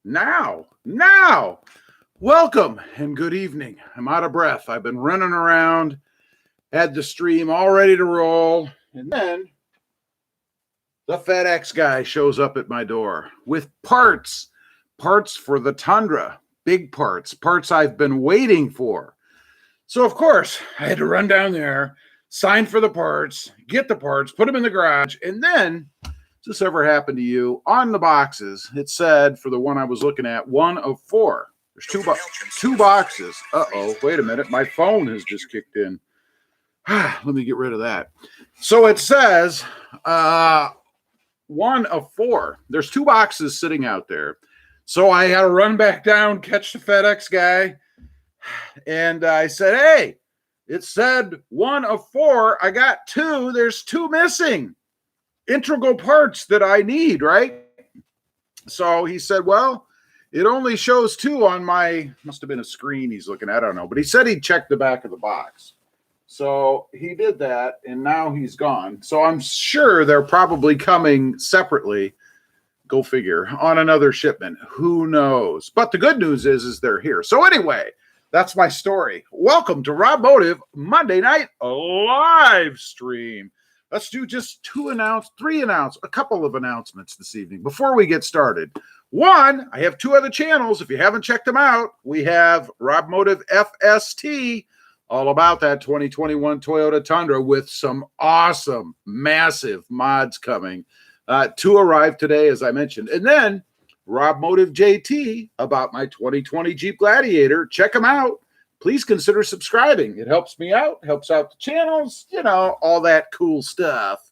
Now. Welcome and good evening. I'm out of breath. I've been running around, had the stream all ready to roll, and then the FedEx guy shows up at my door with parts for the Tundra, big parts I've been waiting for. So, of course, I had to run down there, sign for the parts, get the parts, put them in the garage, and then, has this ever happened to you? On the boxes, it said, for the one I was looking at, 1 of 4. There's two boxes. Uh-oh, wait a minute. My phone has just kicked in. Let me get rid of that. So it says 1 of 4. There's 2 boxes sitting out there. So I had to run back down, catch the FedEx guy. And I said, hey, it said 1 of 4. I got 2. There's 2 missing. Integral parts that I need, right? So he said, well, it only shows 2 on my, must have been a screen he's looking at, I don't know. But he said he'd check the back of the box. So he did that, and now he's gone. So I'm sure they're probably coming separately, go figure, on another shipment. Who knows? But the good news is they're here. So anyway, that's my story. Welcome to RobMotive Monday night live stream. Let's do just a couple of announcements this evening before we get started. One, I have 2 other channels. If you haven't checked them out, we have RobMotive FST, all about that 2021 Toyota Tundra with some awesome, massive mods coming. 2 arrived today, as I mentioned. And then RobMotive JT, about my 2020 Jeep Gladiator. Check them out. Please consider subscribing. It helps me out, helps out the channels, all that cool stuff.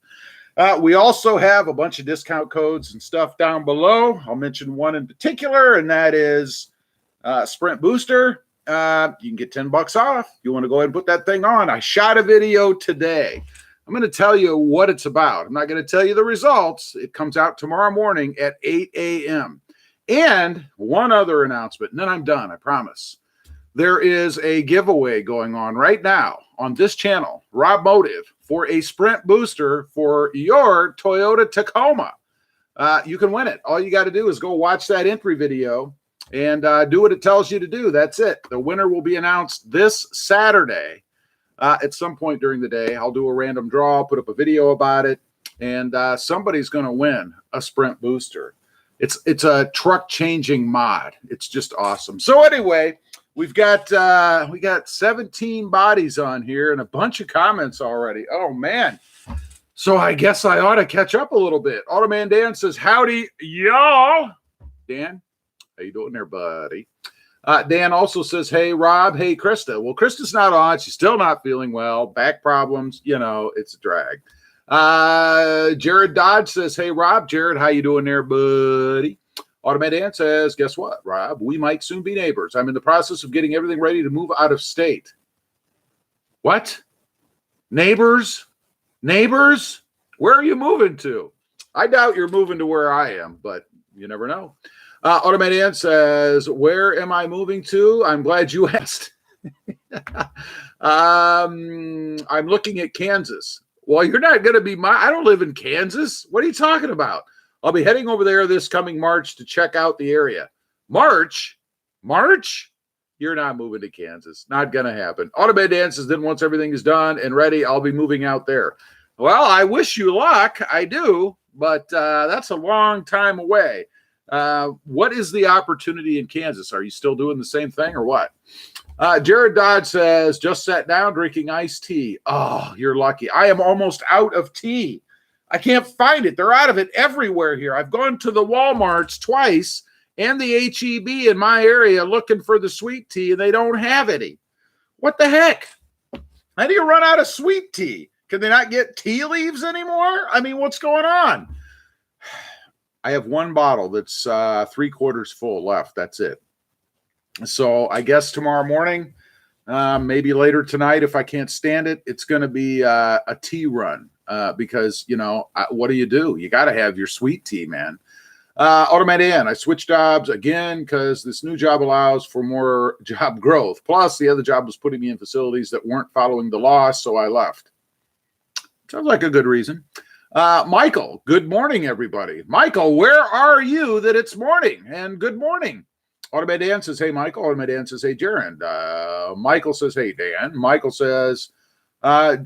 We also have a bunch of discount codes and stuff down below. I'll mention one in particular, and that is Sprint Booster. You can get $10 off. You want to go ahead and put that thing on. I shot a video today. I'm going to tell you what it's about. I'm not going to tell you the results. It comes out tomorrow morning at 8 a.m. And one other announcement, and then I'm done, I promise. There is a giveaway going on right now on this channel, RobMotive, for a Sprint booster for your Toyota Tacoma. You can win it. All you got to do is go watch that entry video and do what it tells you to do. That's it. The winner will be announced this Saturday at some point during the day. I'll do a random draw, put up a video about it, and somebody's going to win a Sprint booster. It's a truck-changing mod. It's just awesome. So anyway, we got 17 bodies on here and a bunch of comments already. Oh, man. So I guess I ought to catch up a little bit. Automan Dan says, howdy, y'all. Dan, how you doing there, buddy? Dan also says, hey, Rob. Hey, Krista. Well, Krista's not on. She's still not feeling well. Back problems. It's a drag. Jared Dodge says, hey, Rob. Jared, how you doing there, buddy? Automated Dan says, guess what, Rob? We might soon be neighbors. I'm in the process of getting everything ready to move out of state. What? Neighbors? Where are you moving to? I doubt you're moving to where I am, but you never know. Automated Dan says, where am I moving to? I'm glad you asked. I'm looking at Kansas. Well, you're not going to be I don't live in Kansas. What are you talking about? I'll be heading over there this coming March to check out the area. March? You're not moving to Kansas. Not going to happen. Automated Dan says, then once everything is done and ready, I'll be moving out there. Well, I wish you luck. I do, but that's a long time away. What is the opportunity in Kansas? Are you still doing the same thing or what? Jared Dodd says, just sat down drinking iced tea. Oh, you're lucky. I am almost out of tea. I can't find it. They're out of it everywhere here. I've gone to the Walmarts twice and the H-E-B in my area looking for the sweet tea, and they don't have any. What the heck? How do you run out of sweet tea? Can they not get tea leaves anymore? I mean, what's going on? I have one bottle that's 3/4 full left. That's it. So I guess tomorrow morning, maybe later tonight, if I can't stand it, it's going to be a tea run. Because, what do? You got to have your sweet tea, man. Automated in. I switched jobs again because this new job allows for more job growth. Plus, the other job was putting me in facilities that weren't following the law, so I left. Sounds like a good reason. Michael, good morning, everybody. Michael, where are you that it's morning? And good morning. Automated Dan says, hey, Michael. Automated Dan says, hey, Jaron. Michael says, hey, Dan. Michael says,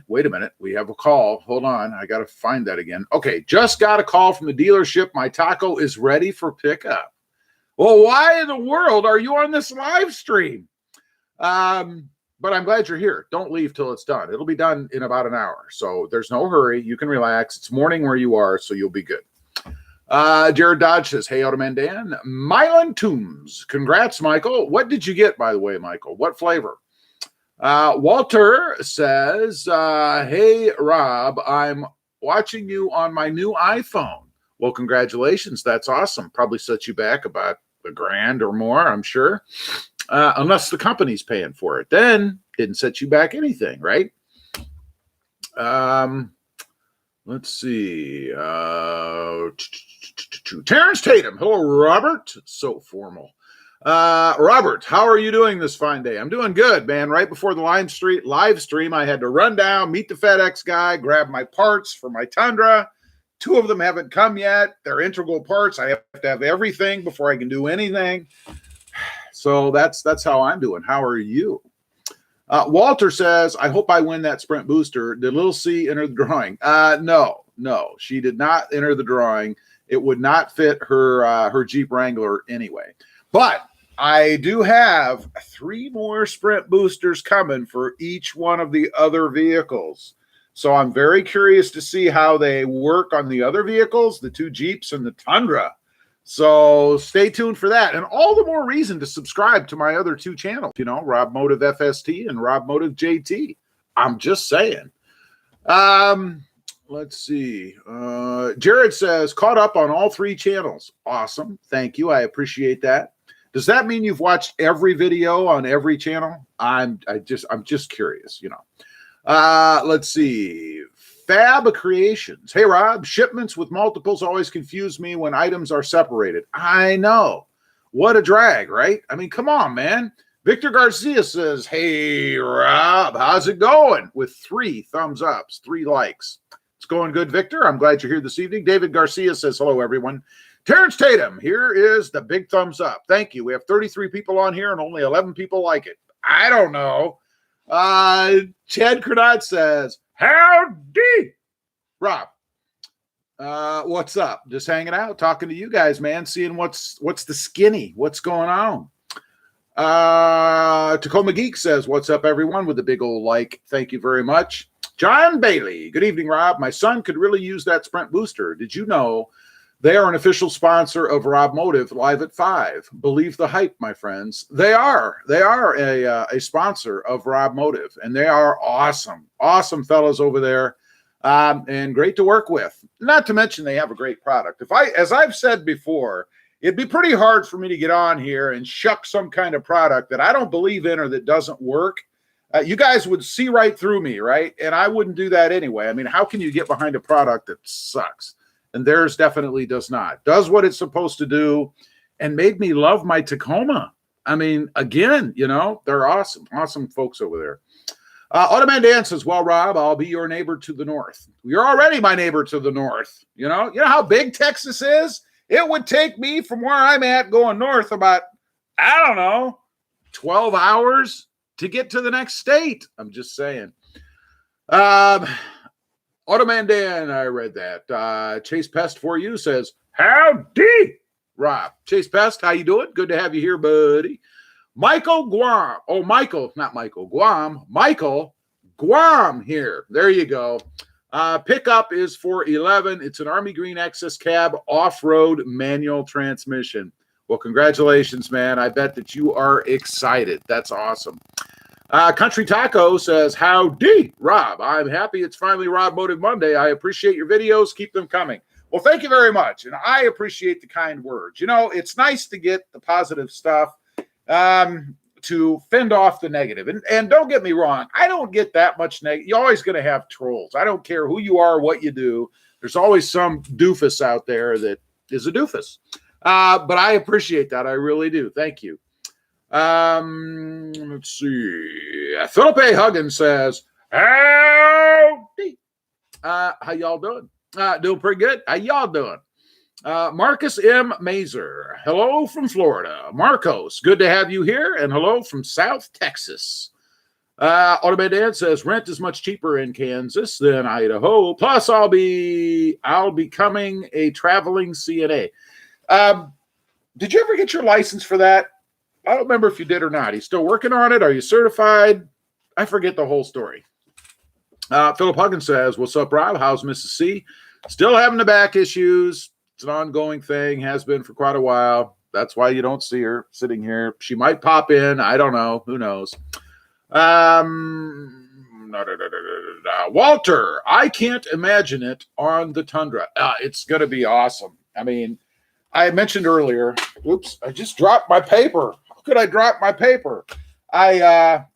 wait a minute. We have a call. Hold on. I got to find that again. Okay. Just got a call from the dealership. My taco is ready for pickup. Well, why in the world are you on this live stream? But I'm glad you're here. Don't leave till it's done. It'll be done in about an hour. So there's no hurry. You can relax. It's morning where you are, so you'll be good. Jared Dodge says, hey, Automan Dan. Mylan Toombs. Congrats, Michael. What did you get, by the way, Michael? What flavor? Walter says, hey, Rob, I'm watching you on my new iPhone. Well, congratulations. That's awesome. Probably set you back about $1,000 or more, I'm sure. Unless the company's paying for it. Then didn't set you back anything, right? Let's see. Terrence Tatum. Hello, Robert. So formal. Robert, how are you doing this fine day? I'm doing good, man. Right before the live stream, I had to run down, meet the FedEx guy, grab my parts for my Tundra. 2 of them haven't come yet. They're integral parts. I have to have everything before I can do anything. So that's how I'm doing. How are you? Walter says, I hope I win that Sprint booster. Did Little C enter the drawing? No, she did not enter the drawing. It would not fit her Jeep Wrangler anyway. But I do have 3 more Sprint boosters coming for each one of the other vehicles. So I'm very curious to see how they work on the other vehicles, the 2 Jeeps and the Tundra. So stay tuned for that. And all the more reason to subscribe to my other 2 channels, RobMotive FST and RobMotive JT. I'm just saying. Let's see. Jared says, caught up on all 3 channels. Awesome. Thank you. I appreciate that. Does that mean you've watched every video on every channel? I'm just curious, Let's see. Fab Creations. Hey, Rob, shipments with multiples always confuse me when items are separated. I know. What a drag, right? I mean, come on, man. Victor Garcia says, hey, Rob, how's it going? With 3 thumbs ups, 3 likes. It's going good, Victor. I'm glad you're here this evening. David Garcia says, hello, everyone. Terrence Tatum, here is the big thumbs up. Thank you. We have 33 people on here and only 11 people like it. I don't know. Chad Crenat says, howdy, Rob. What's up? Just hanging out, talking to you guys, man, seeing what's the skinny, what's going on. Tacoma Geek says, what's up, everyone, with a big old like. Thank you very much. John Bailey, good evening, Rob. My son could really use that Sprint booster. Did you know they are an official sponsor of RobMotive Live at 5? Believe the hype, my friends. They are a sponsor of RobMotive, and they are awesome fellows over there, and great to work with. Not to mention they have a great product. As I've said before, it'd be pretty hard for me to get on here and shuck some kind of product that I don't believe in or that doesn't work. You guys would see right through me, right? And I wouldn't do that anyway. I mean, how can you get behind a product that sucks? And theirs definitely does not. Does what it's supposed to do and made me love my Tacoma. I mean, again, they're awesome folks over there. Automan Dan says, well, Rob, I'll be your neighbor to the north. You're already my neighbor to the north. You know how big Texas is? It would take me from where I'm at going north about, 12 hours to get to the next state. I'm just saying. Automan Dan, I read that. Chase Pest for you says, howdy, Rob. Chase Pest, how you doing? Good to have you here, buddy. Michael Guam. Oh, Michael, not Michael. Guam. Michael Guam here. There you go. Pickup is for 11. It's an Army Green XS cab off-road manual transmission. Well, congratulations, man. I bet that you are excited. That's awesome. Country Taco says, howdy, Rob. I'm happy it's finally RobMotive Monday. I appreciate your videos. Keep them coming. Well, thank you very much. And I appreciate the kind words. It's nice to get the positive stuff to fend off the negative. And don't get me wrong. I don't get that much negative. You're always going to have trolls. I don't care who you are, what you do. There's always some doofus out there that is a doofus. But I appreciate that. I really do. Thank you. Let's see. Philippe Huggins says, howdy. How y'all doing? Doing pretty good. How y'all doing? Marcus M. Mazer. Hello from Florida. Marcos, good to have you here. And hello from South Texas. Automated Dan says rent is much cheaper in Kansas than Idaho. Plus, I'll be becoming a traveling CNA. Did you ever get your license for that? I don't remember if you did or not. You still working on it? Are you certified? I forget the whole story. Philip Huggins says, what's up, Rob? How's Mrs. C? Still having the back issues. It's an ongoing thing, has been for quite a while. That's why you don't see her sitting here. She might pop in. I don't know. Who knows? Walter, I can't imagine it on the Tundra. It's going to be awesome. I mean, I mentioned earlier, oops, I just dropped my paper. How could I drop my paper? I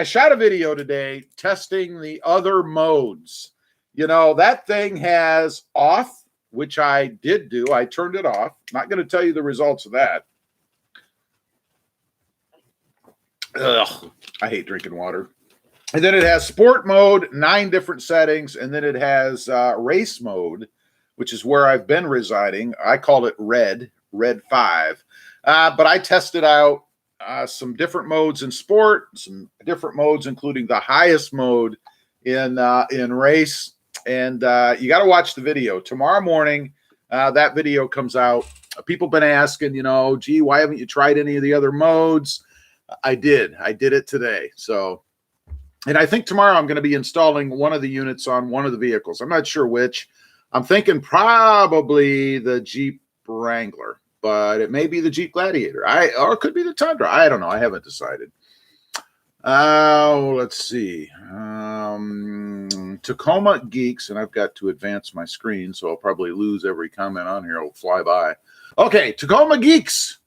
shot a video today testing the other modes. You know, that thing has off, which I did do. I turned it off. Not going to tell you the results of that. Ugh, I hate drinking water. And then it has sport mode, 9 different settings. And then it has race mode, which is where I've been residing. I call it red 5. But I tested out some different modes in sport, some different modes, including the highest mode in race. And you got to watch the video. Tomorrow morning, that video comes out. People have been asking, you know, gee, why haven't you tried any of the other modes? I did it today. So, and I think tomorrow I'm going to be installing one of the units on one of the vehicles. I'm not sure which. I'm thinking probably the Jeep Wrangler, but it may be the Jeep Gladiator. Or it could be the Tundra. I don't know. I haven't decided. Let's see. Tacoma Geeks, and I've got to advance my screen, so I'll probably lose every comment on here. It'll fly by. Okay, Tacoma Geeks.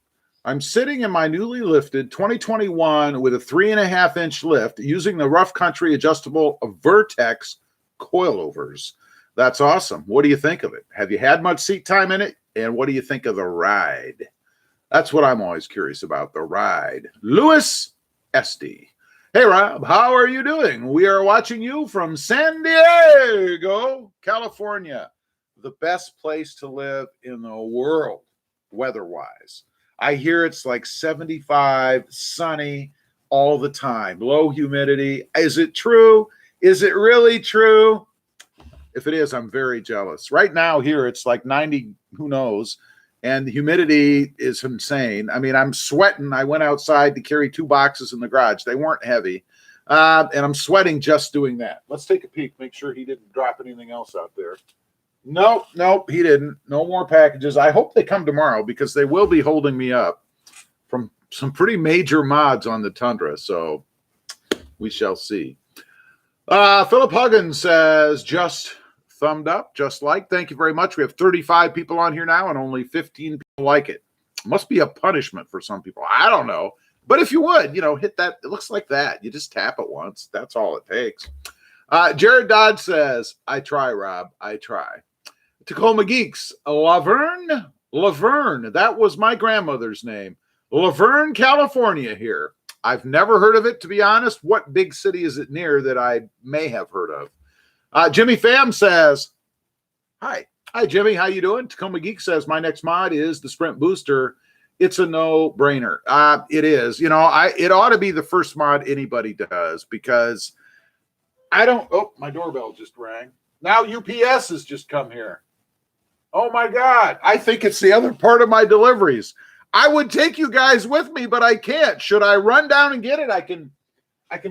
I'm sitting in my newly lifted 2021 with a 3.5-inch lift using the Rough Country adjustable Vertex coilovers. That's awesome. What do you think of it? Have you had much seat time in it? And what do you think of the ride? That's what I'm always curious about, the ride. Louis Esty. Hey, Rob, how are you doing? We are watching you from San Diego, California. The best place to live in the world, weather-wise. I hear it's like 75, sunny all the time, low humidity. Is it true? Is it really true? If it is, I'm very jealous. Right now here, it's like 90, who knows, and the humidity is insane. I mean, I'm sweating. I went outside to carry 2 boxes in the garage. They weren't heavy, and I'm sweating just doing that. Let's take a peek, make sure he didn't drop anything else out there. Nope, he didn't. No more packages. I hope they come tomorrow because they will be holding me up from some pretty major mods on the Tundra, so we shall see. Philip Huggins says, just thumbed up, just like. Thank you very much. We have 35 people on here now and only 15 people like it. Must be a punishment for some people. I don't know. But if you would, you know, hit that. It looks like that. You just tap it once. That's all it takes. Jared Dodd says, I try, Rob. I try. Tacoma Geeks, Laverne. That was my grandmother's name. Laverne, California here. I've never heard of it, to be honest. What big city is it near that I may have heard of? Jimmy Pham says, hi, Jimmy. How you doing? Tacoma Geek says, my next mod is the Sprint Booster. It's a no-brainer. It is. You know, it ought to be the first mod anybody does because I don't. Oh, my doorbell just rang. Now UPS has just come here. Oh my God. I think it's the other part of my deliveries. I would take you guys with me, but I can't. Should I run down and get it? I can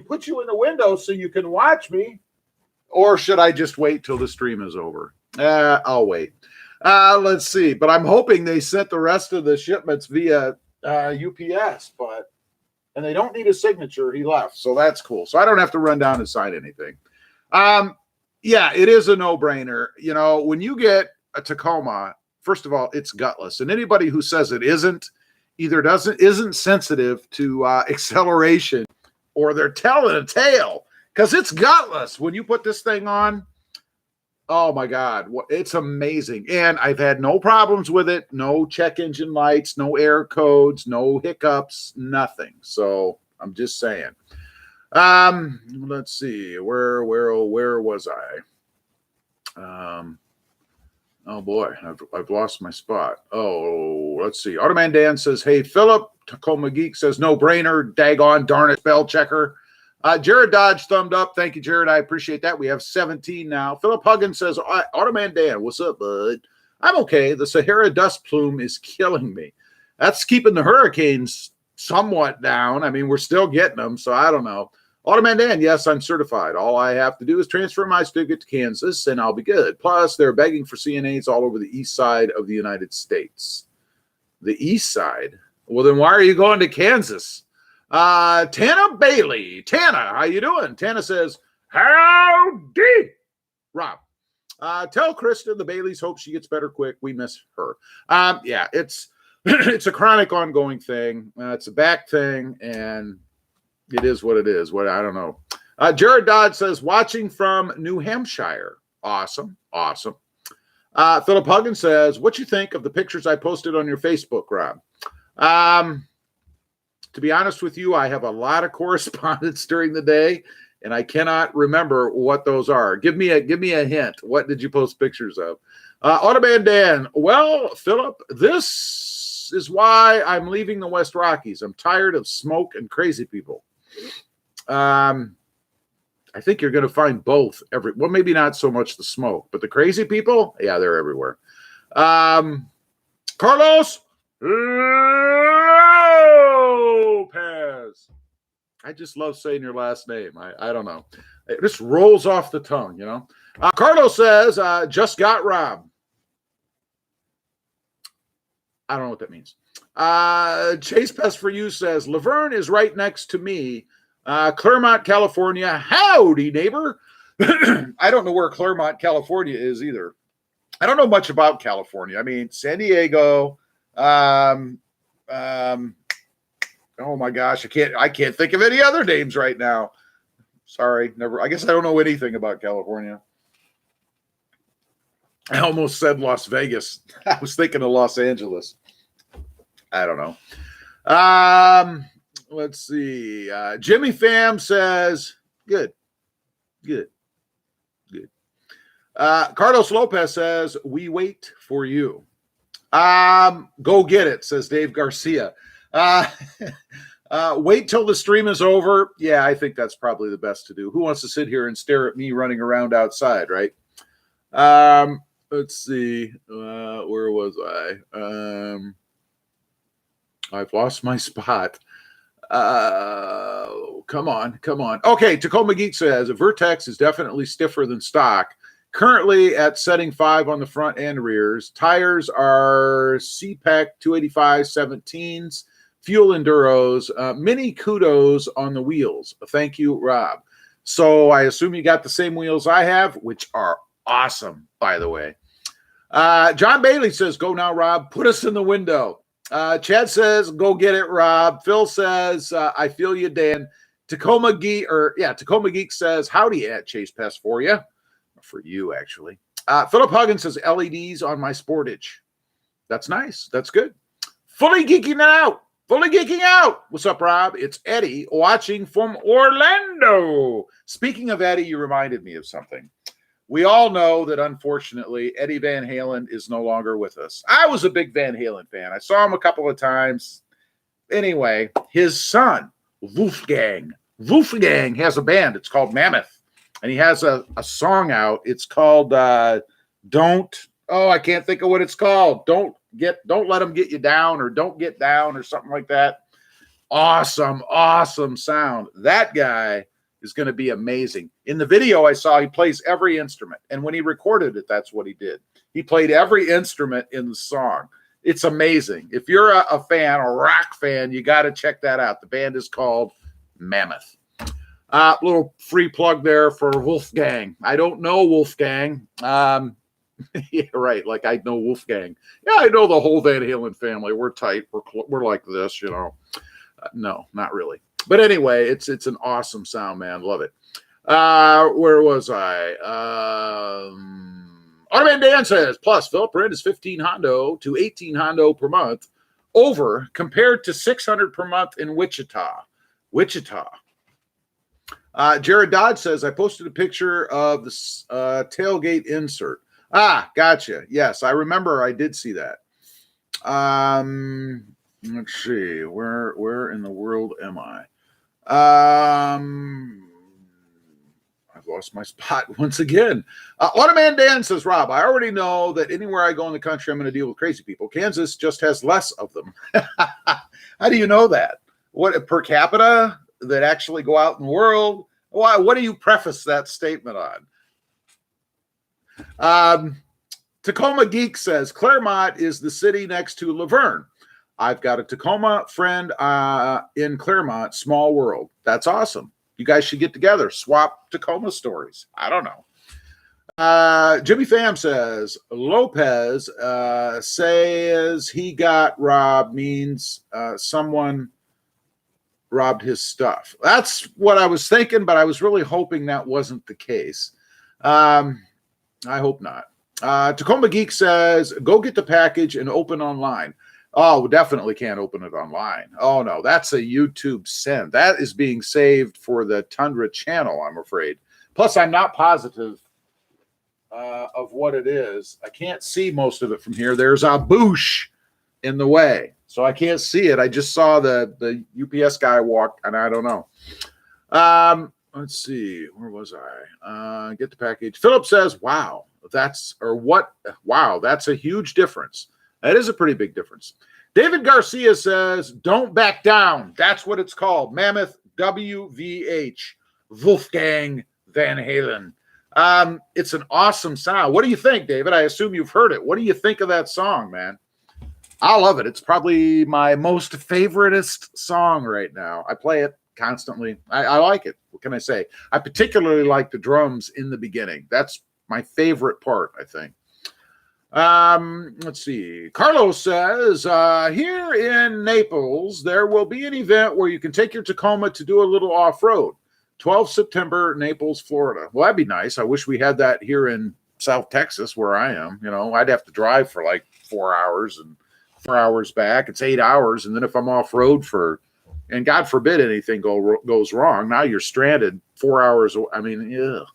put you in the window so you can watch me. Or should I just wait till the stream is over? I'll wait. Let's see. But I'm hoping they sent the rest of the shipments via UPS, and they don't need a signature. He left, so that's cool. So I don't have to run down and sign anything. Yeah, it is a no-brainer. You know, when you get a Tacoma, first of all, it's gutless. And anybody who says it isn't either isn't sensitive to acceleration or they're telling a tale because it's gutless. When you put this thing on, oh my God, it's amazing. And I've had no problems with it. No check engine lights, no error codes, no hiccups, nothing. So I'm just saying. Let's see, where was I? Oh boy, I've lost my spot. Oh, let's see. Automan Dan says, "Hey Philip." Tacoma Geek says, "No brainer." Daggone darn it, spell checker. Jared Dodge thumbed up. Thank you, Jared. I appreciate that. We have 17 now. Philip Huggins says, "Automan Dan, what's up, bud? I'm okay. The Sahara dust plume is killing me. That's keeping the hurricanes somewhat down. I mean, we're still getting them, so I don't know." Automan Dan, yes, I'm certified. All I have to do is transfer my certificate to Kansas, and I'll be good. Plus, they're begging for CNAs all over the east side of the United States. The east side? Well, then why are you going to Kansas? Tana Bailey. Tana, how you doing? Tana says, "Howdy, Rob. Tell Krista the Baileys hope she gets better quick. We miss her." Yeah, it's it's a chronic ongoing thing. It's a back thing, and it is what it is. What I don't know. Jared Dodd says, "Watching from New Hampshire." Awesome. Awesome. Philip Huggins says, "What you think of the pictures I posted on your Facebook, Rob?" To be honest with you, I have a lot of correspondence during the day, and I cannot remember what those are. Give me a hint. What did you post pictures of? Automan Dan. Well, Philip, this is why I'm leaving the West Rockies. I'm tired of smoke and crazy people. I think you're going to find both well, maybe not so much the smoke, but the crazy people, yeah, they're everywhere. Carlos Lopez. I just love saying your last name. I don't know. It just rolls off the tongue, you know. Carlos says, "Just got Rob." I don't know what that means. Chase Pest for You says, "Laverne is right next to me. Claremont, California. Howdy, neighbor." I don't know where Claremont, California is either. I don't know much about California. I mean, San Diego. Oh my gosh, I can't think of any other names right now. Sorry, never. I guess I don't know anything about California. I almost said Las Vegas. I was thinking of Los Angeles. I don't know. Let's see. Jimmy Pham says, good. Carlos Lopez says, "We wait for you." Go get it, says Dave Garcia. Wait till the stream is over. Yeah, I think that's probably the best to do. Who wants to sit here and stare at me running around outside, right? Let's see. Where was I? I've lost my spot. Come on. Okay, Tacoma Geek says, "Vertex is definitely stiffer than stock. Currently at setting 5 on the front and rears. Tires are CPEC 285 17s, fuel enduros, mini kudos on the wheels. Thank you, Rob." So I assume you got the same wheels I have, which are awesome, by the way. John Bailey says, "Go now, Rob. Put us in the window." Chad says, "Go get it, Rob." Phil says, "I feel you, Dan." Tacoma Geek says, "Howdy at Chase Pest for you." For you, actually. Philip Huggins says, "LEDs on my Sportage." That's nice. That's good. Fully geeking out. What's up, Rob? It's Eddie watching from Orlando. Speaking of Eddie, you reminded me of something. We all know that, unfortunately, Eddie Van Halen is no longer with us. I was a big Van Halen fan. I saw him a couple of times. Anyway, his son, Wolfgang has a band. It's called Mammoth. And he has a song out. It's called I can't think of what it's called. Don't let them get you down, or don't get down, or something like that. Awesome sound. That guy is going to be amazing. In the video I saw, he plays every instrument. And when he recorded it, that's what he did. He played every instrument in the song. It's amazing. If you're a fan, a rock fan, you got to check that out. The band is called Mammoth. Little free plug there for Wolfgang. I don't know Wolfgang. Yeah, right. Like I know Wolfgang. Yeah, I know the whole Van Halen family. We're tight. We're like this, you know. No, not really. But anyway, it's an awesome sound, man. Love it. Where was I? Automan Dan says, "Plus, Philip rent is 15 hondo to 18 hondo per month over compared to 600 per month in Wichita. Jared Dodd says, "I posted a picture of the tailgate insert. Ah, gotcha. Yes, I remember I did see that. Let's see. Where in the world am I? I've lost my spot once again. Automan Dan says, Rob, I already know that anywhere I go in the country, I'm going to deal with crazy people. Kansas just has less of them. How do you know that? What, per capita that actually go out in the world? Why? What do you preface that statement on? Tacoma Geek says, Claremont is the city next to Laverne. I've got a Tacoma friend in Claremont, small world. That's awesome. You guys should get together, swap Tacoma stories. I don't know. Jimmy Pham says, Lopez says he got robbed means someone robbed his stuff. That's what I was thinking, but I was really hoping that wasn't the case. I hope not. Tacoma Geek says, go get the package and open online. Oh, definitely can't open it online. Oh, no, that's a YouTube send. That is being saved for the Tundra channel, I'm afraid. Plus, I'm not positive of what it is. I can't see most of it from here. There's a bush in the way, so I can't see it. I just saw the UPS guy walk, and I don't know. Let's see. Where was I? Get the package. Philip says, wow, that's a huge difference. That is a pretty big difference. David Garcia says, don't back down. That's what it's called. Mammoth WVH. Wolfgang Van Halen. It's an awesome sound. What do you think, David? I assume you've heard it. What do you think of that song, man? I love it. It's probably my most favoritist song right now. I play it constantly. I like it. What can I say? I particularly like the drums in the beginning. That's my favorite part, I think. Let's see. Carlos says, here in Naples, there will be an event where you can take your Tacoma to do a little off-road. 12 September, Naples, Florida. Well, that'd be nice. I wish we had that here in South Texas where I am. You know, I'd have to drive for like 4 hours and 4 hours back. It's 8 hours. And then if I'm off-road and God forbid anything goes wrong, now you're stranded 4 hours. I mean, ugh.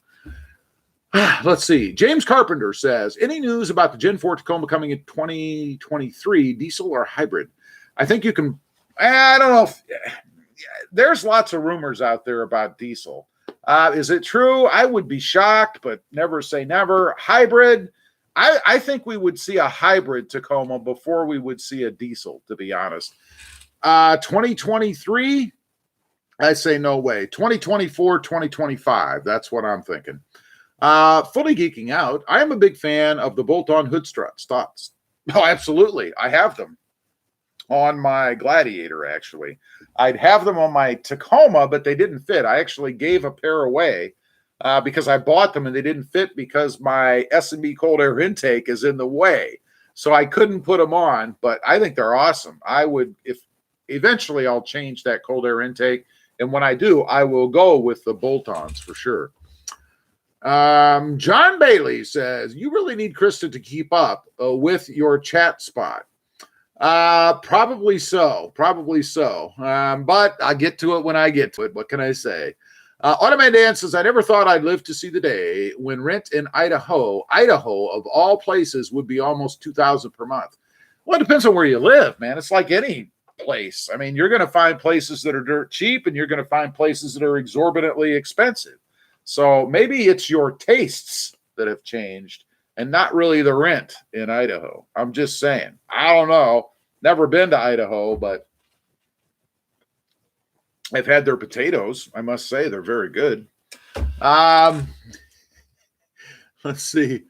Let's see. James Carpenter says, any news about the Gen 4 Tacoma coming in 2023, diesel or hybrid? I think you can, I don't know. There's lots of rumors out there about diesel. Is it true? I would be shocked, but never say never. Hybrid, I think we would see a hybrid Tacoma before we would see a diesel, to be honest. 2023, I say no way. 2024, 2025, that's what I'm thinking. Fully geeking out. I am a big fan of the bolt-on hood struts. Thoughts? Oh, absolutely. I have them on my Gladiator, actually. I'd have them on my Tacoma, but they didn't fit. I actually gave a pair away because I bought them and they didn't fit because my S&B cold air intake is in the way. So I couldn't put them on, but I think they're awesome. I would, if eventually I'll change that cold air intake. And when I do, I will go with the bolt-ons for sure. John Bailey says, you really need Krista to keep up with your chat spot. Probably so. But I get to it when I get to it. What can I say? Automan Dan says, I never thought I'd live to see the day when rent in Idaho of all places would be almost $2,000 per month. Well, it depends on where you live, man. It's like any place. I mean, you're going to find places that are dirt cheap and you're going to find places that are exorbitantly expensive. So maybe it's your tastes that have changed and not really the rent in Idaho. I'm just saying. I don't know. Never been to Idaho, but I've had their potatoes. I must say they're very good. Let's see.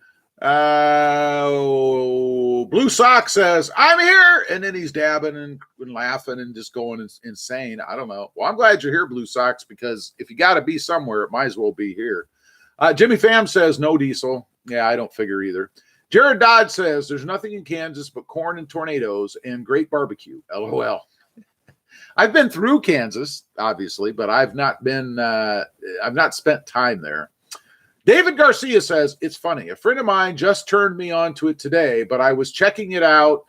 Blue Sock says, I'm here. And then he's dabbing and laughing and just going insane. I don't know. Well, I'm glad you're here, Blue Sox, because if you got to be somewhere, it might as well be here. Jimmy Pham says, no diesel. Yeah, I don't figure either. Jared Dodd says, there's nothing in Kansas but corn and tornadoes and great barbecue. LOL. I've been through Kansas, obviously, but I've not spent time there. David Garcia says, it's funny. A friend of mine just turned me on to it today, but I was checking it out,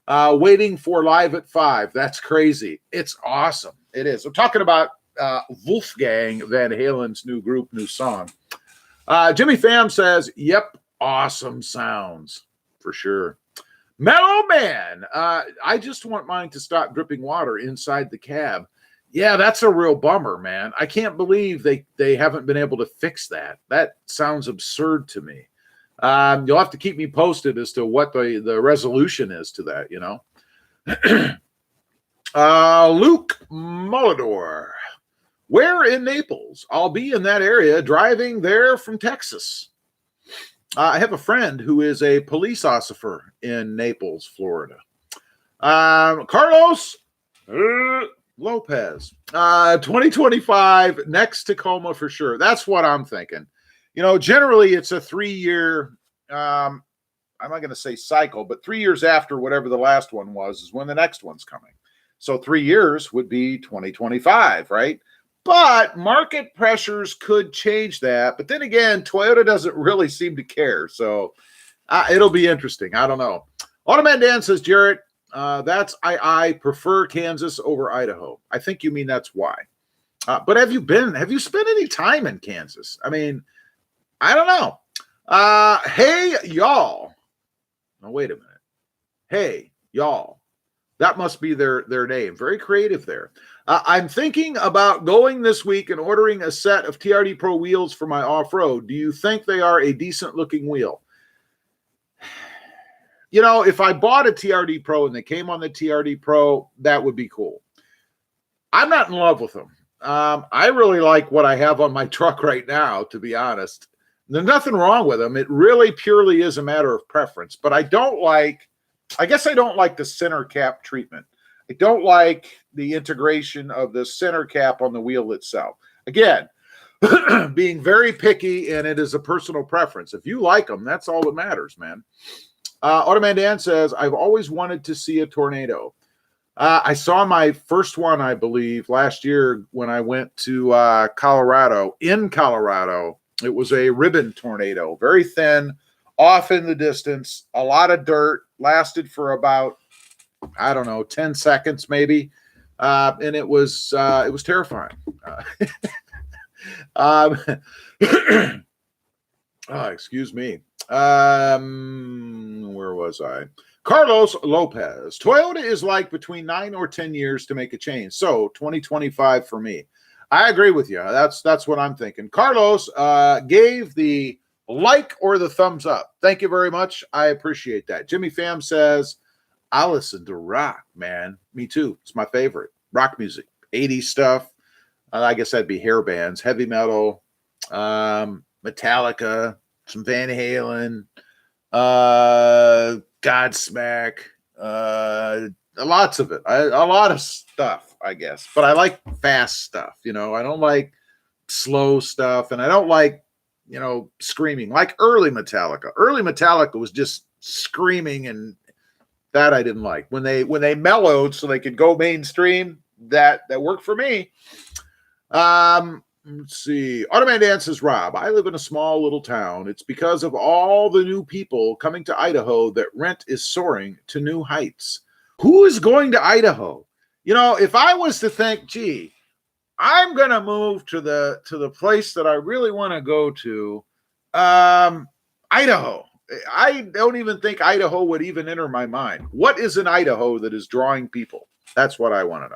waiting for Live at 5. That's crazy. It's awesome. It is. I'm talking about Wolfgang Van Halen's new group, new song. Jimmy Pham says, yep, Awesome sounds for sure. Mellow Man, I just want mine to stop dripping water inside the cab. Yeah, that's a real bummer, man. I can't believe they haven't been able to fix that. That sounds absurd to me. You'll have to keep me posted as to what the resolution is to that, you know. Luke Mullador, where in Naples? I'll be in that area driving there from Texas. I have a friend who is a police officer in Naples, Florida. Carlos Lopez, 2025, next Tacoma for sure. That's what I'm thinking. You know, generally it's a 3-year, I'm not going to say cycle, but 3 years after whatever the last one was is when the next one's coming. So 3 years would be 2025, right? But market pressures could change that. But then again, Toyota doesn't really seem to care. So it'll be interesting. I don't know. Automan Dan says, Jarrett, I prefer Kansas over Idaho. I think you mean that's why. But have you spent any time in Kansas? I mean, I don't know. Hey, y'all. Now, wait a minute. Hey, y'all. That must be their name. Very creative there. I'm thinking about going this week and ordering a set of TRD Pro wheels for my off-road. Do you think they are a decent-looking wheel? You know, if I bought a TRD Pro and they came on the TRD Pro, that would be cool. I'm not in love with them. I really like what I have on my truck right now, to be honest. There's nothing wrong with them. It really purely is a matter of preference. But I guess I don't like the center cap treatment. I don't like the integration of the center cap on the wheel itself. Again, being very picky, and it is a personal preference. If you like them, that's all that matters, man. Automan Dan says, I've always wanted to see a tornado. I saw my first one, I believe, last year when I went to Colorado. In Colorado, it was a ribbon tornado, very thin, off in the distance, a lot of dirt, lasted for about, I don't know, 10 seconds maybe. And it was terrifying. Excuse me. Where was I? Carlos Lopez. Toyota is like between 9 or 10 years to make a change. So 2025 for me. I agree with you. That's what I'm thinking. Carlos gave the like or the thumbs up. Thank you very much. I appreciate that. Jimmy Pham says, I listen to rock, man. Me too. It's my favorite. Rock music. 80s stuff. I guess that'd be hair bands. Heavy metal. Metallica. Some Van Halen. Godsmack. Lots of it. A lot of stuff, I guess. But I like fast stuff. You know, I don't like slow stuff. And I don't like, you know, screaming like early Metallica. Early Metallica was just screaming, and that I didn't like. When they mellowed so they could go mainstream, that worked for me. Let's see. Automan Dan says, Rob, I live in a small little town. It's because of all the new people coming to Idaho that rent is soaring to new heights. Who is going to Idaho? You know, if I was to think, gee, I'm going to move to the place that I really want to go to, Idaho. I don't even think Idaho would even enter my mind. What is in Idaho that is drawing people? That's what I want to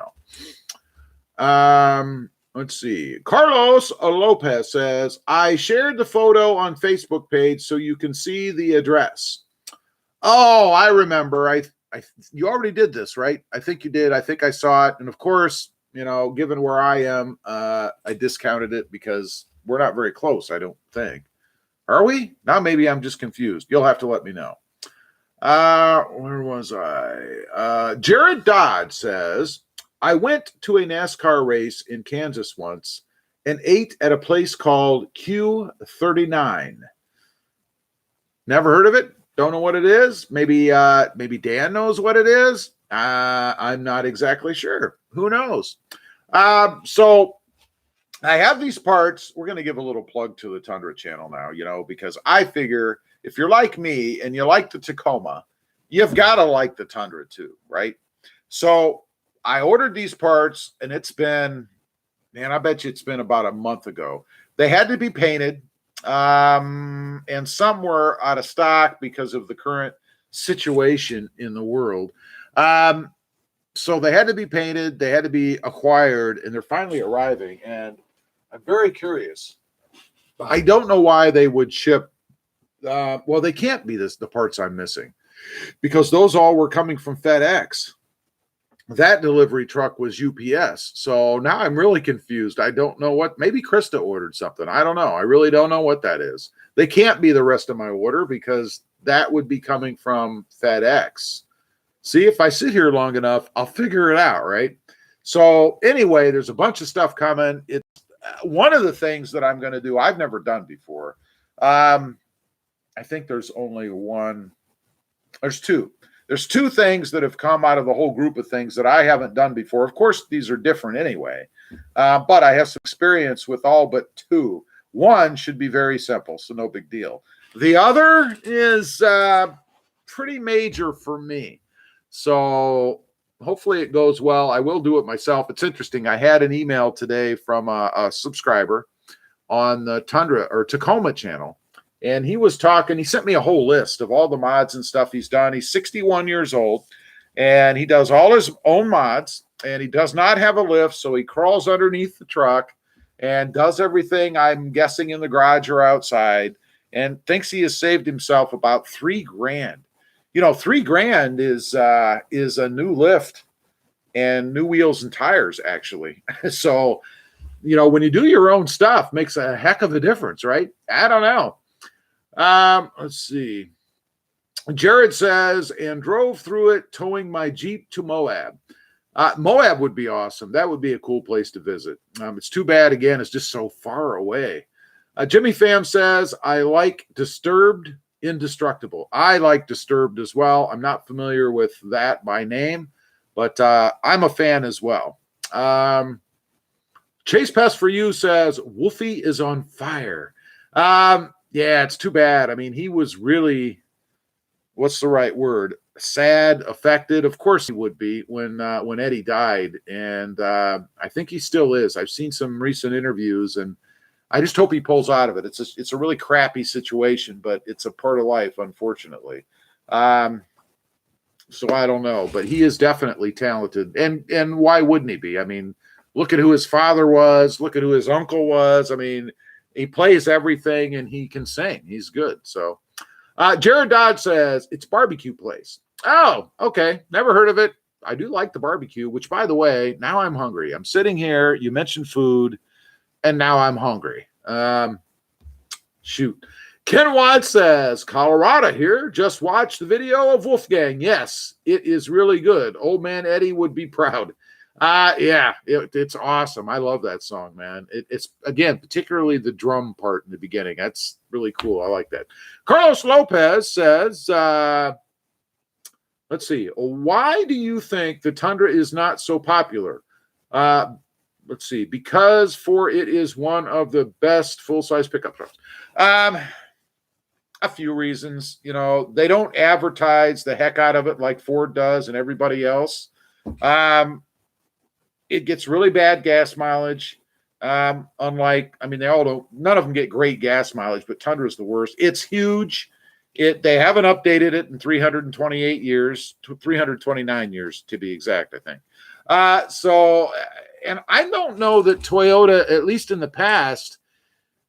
know. Let's see. Carlos Lopez says, I shared the photo on Facebook page so you can see the address. Oh, I remember. You already did this, right? I think you did. I think I saw it. And of course, you know, given where I am, I discounted it because we're not very close, I don't think. Are we? Now maybe I'm just confused. You'll have to let me know. Where was I? Jared Dodd says, I went to a NASCAR race in Kansas once and ate at a place called Q39. Never heard of it. Don't know what it is. Maybe Dan knows what it is. I'm not exactly sure. Who knows? So I have these parts. We're going to give a little plug to the Tundra channel now, you know, because I figure if you're like me and you like the Tacoma, you've got to like the Tundra too, right? So I ordered these parts, and it's been, man, I bet you it's been about a month ago. They had to be painted. and some were out of stock because of the current situation in the world. So they had to be painted, they had to be acquired, and they're finally arriving. And I'm very curious. I don't know why they would ship. Well, they can't be the parts I'm missing, because those all were coming from FedEx. That delivery truck was UPS. So now I'm really confused. I don't know what, maybe Krista ordered something. I don't know. I really don't know what that is. They can't be the rest of my order because that would be coming from FedEx. See, if I sit here long enough, I'll figure it out, right? So anyway, there's a bunch of stuff coming. It's one of the things that I'm going to do, I've never done before. I think there's only one. There's two. There's two things that have come out of the whole group of things that I haven't done before. Of course, these are different anyway, but I have some experience with all but two. One should be very simple, so no big deal. The other is pretty major for me. So hopefully it goes well. I will do it myself. It's interesting. I had an email today from a subscriber on the Tundra or Tacoma channel. And he was talking, he sent me a whole list of all the mods and stuff he's done. He's 61 years old, and he does all his own mods, and he does not have a lift, so he crawls underneath the truck and does everything, I'm guessing, in the garage or outside, and thinks he has saved himself about $3,000. You know, $3,000 is a new lift and new wheels and tires, actually. So, you know, when you do your own stuff, makes a heck of a difference, right? I don't know. Let's see. Jared says, and drove through it towing my Jeep to Moab. Moab would be awesome. That would be a cool place to visit. It's too bad, again, it's just so far away. Jimmy Pham says, I like Disturbed Indestructible. I like Disturbed as well. I'm not familiar with that by name, but I'm a fan as well. Chase Pest for You says, Wolfie is on fire. Yeah, it's too bad. I mean, he was really, what's the right word? Sad, affected. Of course he would be when Eddie died. And I think he still is. I've seen some recent interviews, and I just hope he pulls out of it. It's a really crappy situation, but it's a part of life, unfortunately. So I don't know, but he is definitely talented. And why wouldn't he be? I mean, look at who his father was. Look at who his uncle was. I mean, he plays everything and he can sing. He's good. So Jared Dodd says it's barbecue place. Oh, okay. Never heard of it. I do like the barbecue, which, by the way, now I'm hungry. I'm sitting here. You mentioned food, and now I'm hungry. Shoot. Ken Watts says, Colorado here. Just watched the video of Wolfgang. Yes, it is really good. Old man Eddie would be proud. Yeah, it's awesome. I love that song, man. It's, again, particularly the drum part in the beginning. That's really cool. I like that. Carlos Lopez says, let's see. Why do you think the Tundra is not so popular? Let's see. Because it is one of the best full-size pickup trucks. A few reasons. You know, they don't advertise the heck out of it like Ford does and everybody else. It gets really bad gas mileage. Unlike, I mean, they all don't, none of them get great gas mileage, but Tundra is the worst. It's huge. They haven't updated it in 328 years, 329 years to be exact, I think. And I don't know that Toyota, at least in the past,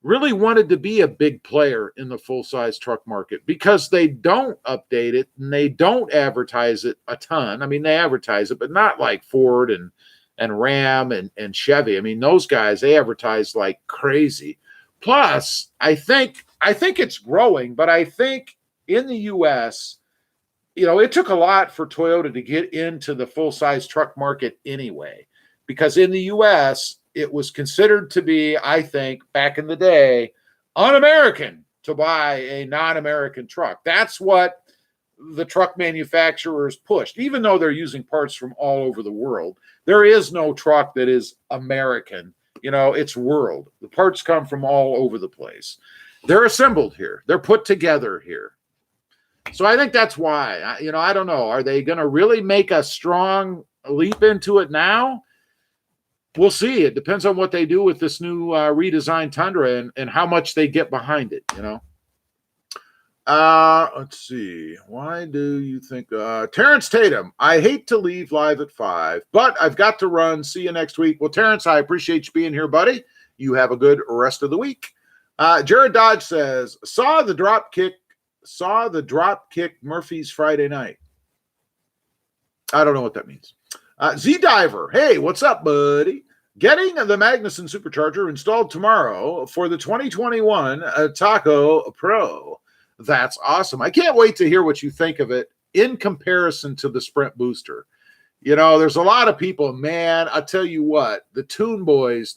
really wanted to be a big player in the full-size truck market because they don't update it and they don't advertise it a ton. I mean, they advertise it, but not like Ford and Ram and Chevy. I mean, those guys, they advertise like crazy. Plus, I think it's growing, but I think in the U.S., you know, it took a lot for Toyota to get into the full-size truck market anyway, because in the U.S., it was considered to be, I think, back in the day, un-American to buy a non-American truck. That's what the truck manufacturers pushed, even though they're using parts from all over the world. There is no truck that is American. You know, it's world. The parts come from all over the place. They're assembled here. They're put together here. So I think that's why. I don't know. Are they going to really make a strong leap into it now? we'll see. It depends on what they do with this new redesigned Tundra and how much they get behind it, you know. Let's see. Why do you think Terrence Tatum? I hate to leave live at 5, but I've got to run. See you next week. Well, Terrence, I appreciate you being here, buddy. You have a good rest of the week. Jared Dodge says, saw the drop kick Murphy's Friday night. I don't know what that means. Z Diver, hey, what's up, buddy? Getting the Magnuson Supercharger installed tomorrow for the 2021 Taco Pro. That's awesome. I can't wait to hear what you think of it in comparison to the Sprint Booster. You know, there's a lot of people, man, I'll tell you what, the Tune Boys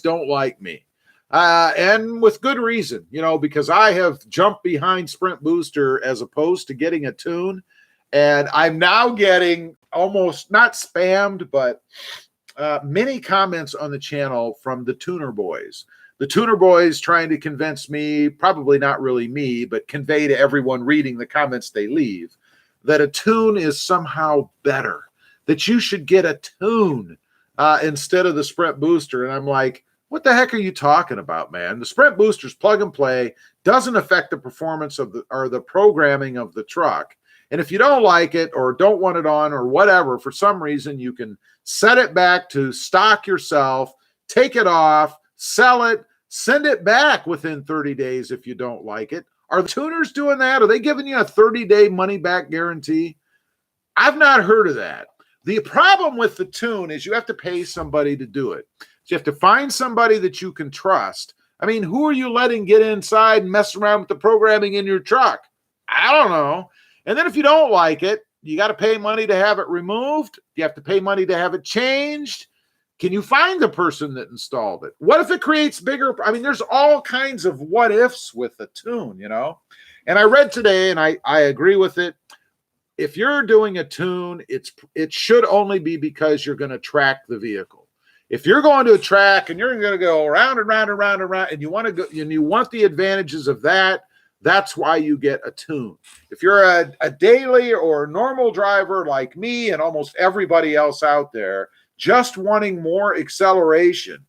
don't like me. And with good reason, you know, because I have jumped behind Sprint Booster as opposed to getting a Tune. And I'm now getting almost not spammed, but many comments on the channel from the Tuner Boys. The Tuner Boys trying to convince me, probably not really me, but convey to everyone reading the comments they leave, that a Tune is somehow better, that you should get a Tune instead of the Sprint Booster. And I'm like, what the heck are you talking about, man? The Sprint Booster's plug and play, doesn't affect the performance of the programming of the truck. And if you don't like it or don't want it on or whatever, for some reason, you can set it back to stock yourself, take it off, sell it, send it back within 30 days if you don't like it. Are the tuners doing that? Are they giving you a 30-day money-back guarantee? I've not heard of that. The problem with the Tune is you have to pay somebody to do it. So you have to find somebody that you can trust. I mean, who are you letting get inside and mess around with the programming in your truck? I don't know. And then if you don't like it, you got to pay money to have it removed. You have to pay money to have it changed. Can you find the person that installed it? What if it creates bigger? I mean, there's all kinds of what ifs with the Tune, you know? And I read today, and I agree with it. If you're doing a Tune, it should only be because you're going to track the vehicle. If you're going to a track and you're going to go around and round and round and round, and you want to go, and you want the advantages of that, that's why you get a Tune. If you're a daily or normal driver like me and almost everybody else out there, just wanting more acceleration,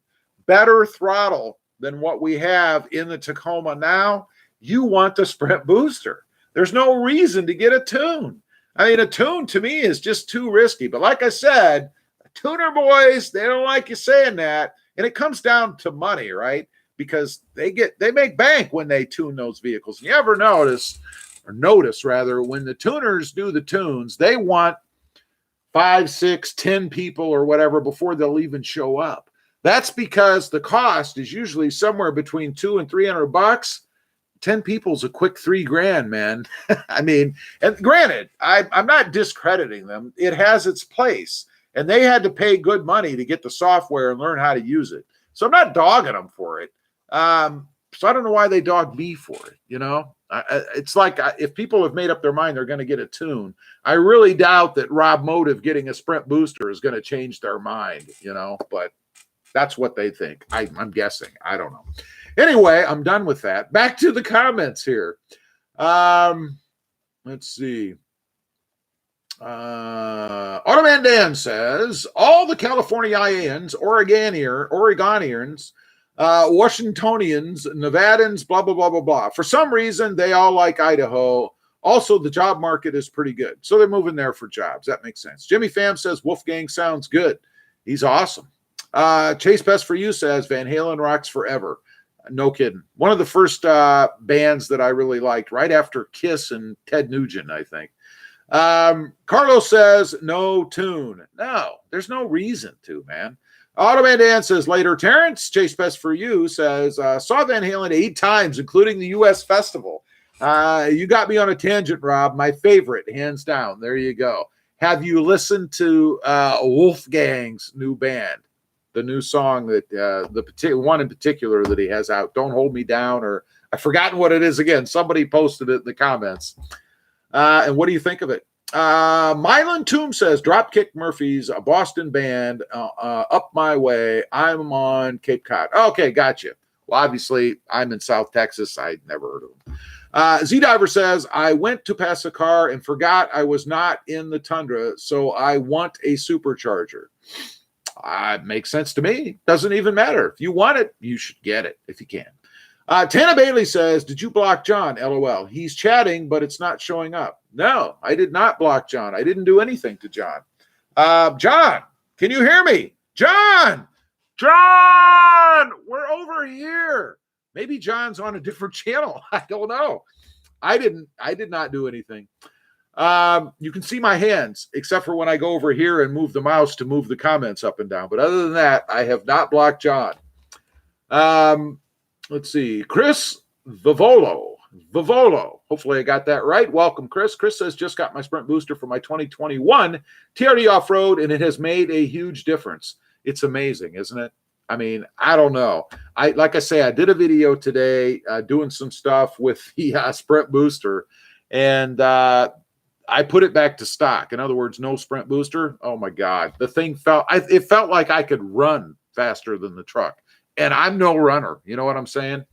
better throttle than what we have in the Tacoma now, you want the Sprint Booster. There's no reason to get a Tune. I mean, a Tune to me is just too risky. But like I said, Tuner Boys, they don't like you saying that. And it comes down to money, right? Because they make bank when they tune those vehicles. You ever notice when the tuners do the tunes, they want 5, 6, 10 people or whatever before they'll even show up. That's because the cost is usually somewhere between $200 and $300. 10 people's a quick $3,000, man. I mean, and granted, I'm not discrediting them. It has its place, and they had to pay good money to get the software and learn how to use it. So I'm not dogging them for it. So I don't know why they dog me for it. You know, it's like if people have made up their mind they're going to get a Tune, I really doubt that RobMotive getting a Sprint Booster is going to change their mind, you know, but that's what they think. I'm guessing. I don't know. Anyway, I'm done with that. Back to the comments here. Let's see. Automan Dan says, all the Californians, Oregonians, Washingtonians, Nevadans, blah, blah, blah, blah, blah. For some reason, they all like Idaho. Also, the job market is pretty good. So they're moving there for jobs. That makes sense. Jimmy Pham says, Wolfgang sounds good. He's awesome. Chase Best for You says, Van Halen rocks forever. No kidding. One of the first bands that I really liked, right after Kiss and Ted Nugent, I think. Carlos says, no Tune. No, there's no reason to, man. Automan Dan says later, Terrence, Chase Best for You says, saw Van Halen 8 times, including the U.S. Festival. You got me on a tangent, Rob. My favorite, hands down. There you go. Have you listened to Wolfgang's new band? The new song that the one in particular that he has out, Don't Hold Me Down, or I've forgotten what it is again. Somebody posted it in the comments. And what do you think of it? Mylan Toom says, Dropkick Murphys, a Boston band, up my way. I'm on Cape Cod. Okay, gotcha. Well, obviously, I'm in South Texas. I'd never heard of them. Z-Diver says, I went to pass a car and forgot I was not in the Tundra, so I want a supercharger. It makes sense to me. Doesn't even matter. If you want it, you should get it if you can. Tana Bailey says, did you block John? LOL. He's chatting, but it's not showing up. No, I did not block John. I didn't do anything to John. John, can you hear me? John, we're over here. Maybe John's on a different channel. I don't know. I did not do anything. You can see my hands, except for when I go over here and move the mouse to move the comments up and down. But other than that, I have not blocked John. Let's see. Chris Vivolo. Hopefully I got that right. Welcome, Chris. Chris says, just got my sprint booster for my 2021 TRD off-road, and it has made a huge difference. It's amazing, isn't it? I mean, I don't know. Like I say, I did a video today doing some stuff with the sprint booster, and I put it back to stock. In other words, no sprint booster. Oh my God. The thing it felt like I could run faster than the truck. And I'm no runner. You know what I'm saying?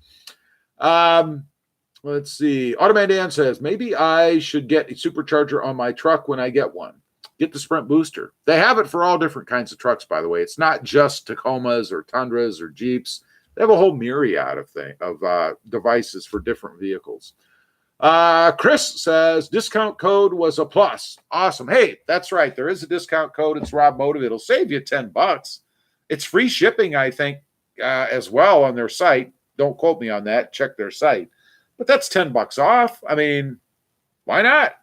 Let's see. Automan Dan says, maybe I should get a supercharger on my truck when I get one. Get the sprint booster. They have it for all different kinds of trucks, by the way. It's not just Tacomas or Tundras or Jeeps. They have a whole myriad of devices for different vehicles. Chris says, discount code was a plus. Awesome. Hey, that's right. There is a discount code. It's RobMotive. It'll save you $10. It's free shipping, I think, as well on their site. Don't quote me on that. Check their site. But that's $10 off. I mean, why not?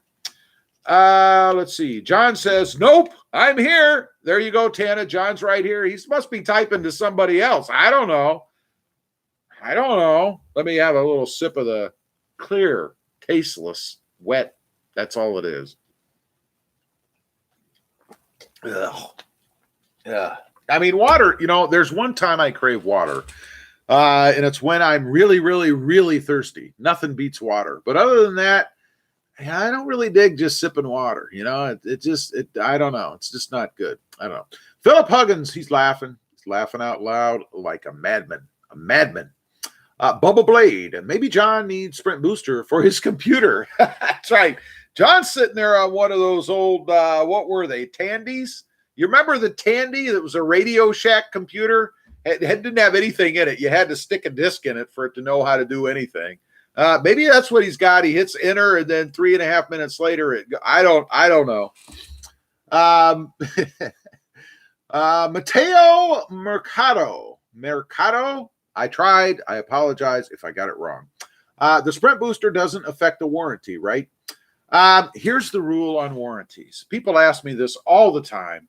Let's see. John says, nope, I'm here. There you go, Tana. John's right here. He must be typing to somebody else. I don't know. Let me have a little sip of the clear, tasteless, wet. That's all it is. Ugh. Yeah. I mean, water, there's one time I crave water, and it's when I'm really, really, really thirsty. Nothing beats water. But other than that, I don't really dig just sipping water. I don't know. It's just not good. I don't know. Philip Huggins, he's laughing. He's laughing out loud like a madman. Bubba Blade, and maybe John needs Sprint Booster for his computer. That's right. John's sitting there on one of those old, what were they, Tandies? You remember the Tandy that was a Radio Shack computer? It didn't have anything in it. You had to stick a disc in it for it to know how to do anything. Maybe that's what he's got. He hits enter, and then 3.5 minutes later, I don't know. Mateo Mercado. I tried. I apologize if I got it wrong. The Sprint Booster doesn't affect the warranty, right? Here's the rule on warranties. People ask me this all the time.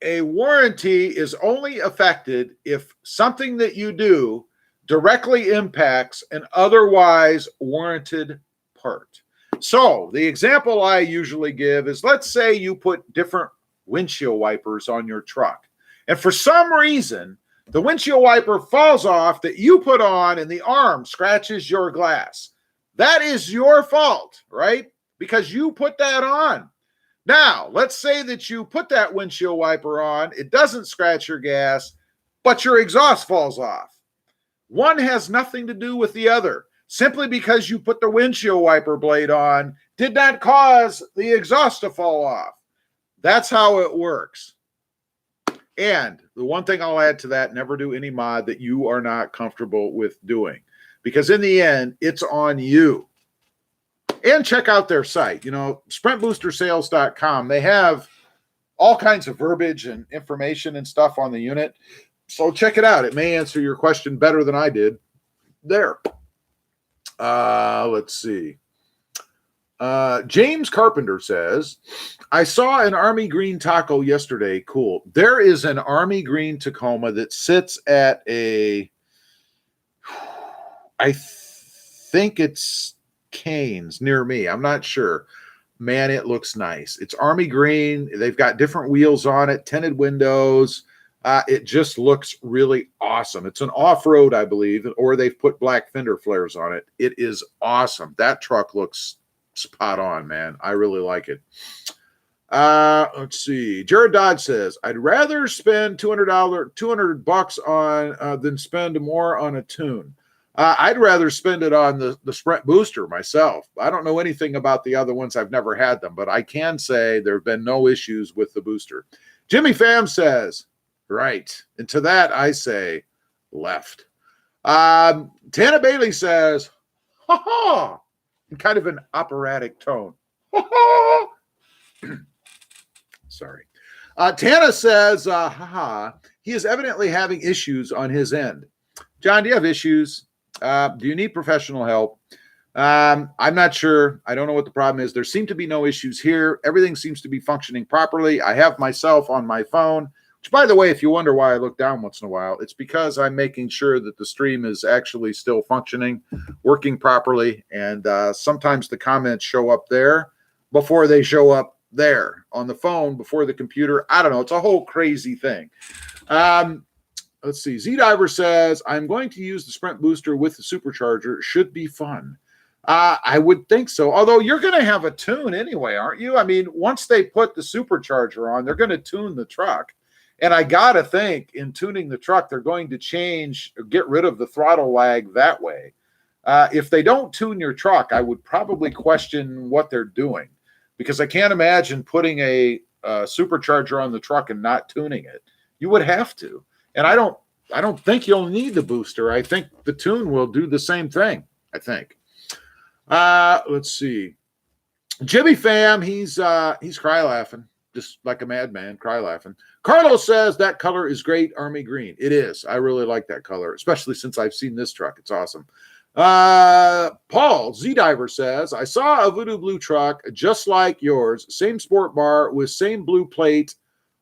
A warranty is only affected if something that you do directly impacts an otherwise warranted part. So the example I usually give is, let's say you put different windshield wipers on your truck, and for some reason the windshield wiper falls off that you put on and the arm scratches your glass. That is your fault, right? Because you put that on. Now, let's say that you put that windshield wiper on, it doesn't scratch your gas, but your exhaust falls off. One has nothing to do with the other. Simply because you put the windshield wiper blade on did not cause the exhaust to fall off. That's how it works. And the one thing I'll add to that, never do any mod that you are not comfortable with doing. Because in the end, it's on you. And check out their site, sprintboostersales.com. They have all kinds of verbiage and information and stuff on the unit. So check it out. It may answer your question better than I did there. Let's see. James Carpenter says, I saw an army green taco yesterday. Cool. There is an army green Tacoma that sits at I think it's Canes near me. I'm not sure. Man, it looks nice. It's army green. They've got different wheels on it, tinted windows. It just looks really awesome. It's an off-road, I believe, or they've put black fender flares on it. It is awesome. That truck looks spot on, man. I really like it. Let's see. Jared Dodd says, I'd rather spend $200 on than spend more on a tune. I'd rather spend it on the Sprint Booster myself. I don't know anything about the other ones. I've never had them, but I can say there have been no issues with the booster. Jimmy Pham says, right. And to that, I say left. Tana Bailey says, ha ha, in kind of an operatic tone. Ha ha. Sorry. Tana says, ha ha, he is evidently having issues on his end. John, do you have issues? Do you need professional help? I'm not sure. I don't know what the problem is. There seem to be no issues here. Everything seems to be functioning properly. I have myself on my phone, which, by the way, if you wonder why I look down once in a while, it's because I'm making sure that the stream is actually still functioning, working properly. And sometimes the comments show up there before they show up there on the phone, before the computer. I don't know. It's a whole crazy thing. Let's see. Z-Diver says, I'm going to use the Sprint Booster with the supercharger. Should be fun. I would think so. Although you're going to have a tune anyway, aren't you? I mean, once they put the supercharger on, they're going to tune the truck. And I got to think in tuning the truck, they're going to change, get rid of the throttle lag that way. If they don't tune your truck, I would probably question what they're doing, because I can't imagine putting a supercharger on the truck and not tuning it. You would have to. And I don't think you'll need the booster. I think the tune will do the same thing, I think. Let's see. Jimmy Pham, he's cry laughing, just like a madman, cry laughing. Carlos says that color is great, army green. It is. I really like that color, especially since I've seen this truck. It's awesome. Paul Z-Diver says, I saw a Voodoo Blue truck just like yours, same sport bar with same blue plate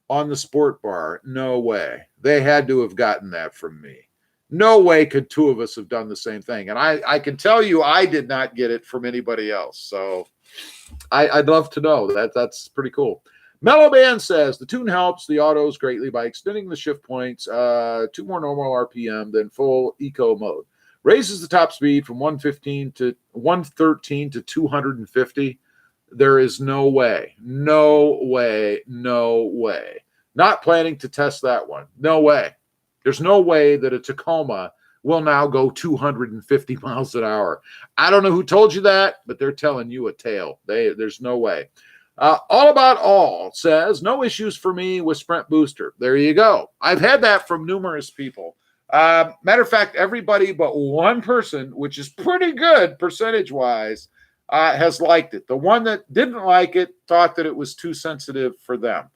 on the sport bar. No way. They had to have gotten that from me. No way could two of us have done the same thing. And I can tell you I did not get it from anybody else. So I'd love to know. That's pretty cool. Mellow Band says the tune helps the autos greatly by extending the shift points to more normal RPM than full eco mode. Raises the top speed from 113 to 250. There is no way. Not planning to test that one. No way. There's no way that a Tacoma will now go 250 miles an hour. I don't know who told you that, but they're telling you a tale. There's no way. All About All says, no issues for me with Sprint Booster. There you go. I've had that from numerous people. Matter of fact, everybody but one person, which is pretty good percentage-wise, has liked it. The one that didn't like it thought that it was too sensitive for them.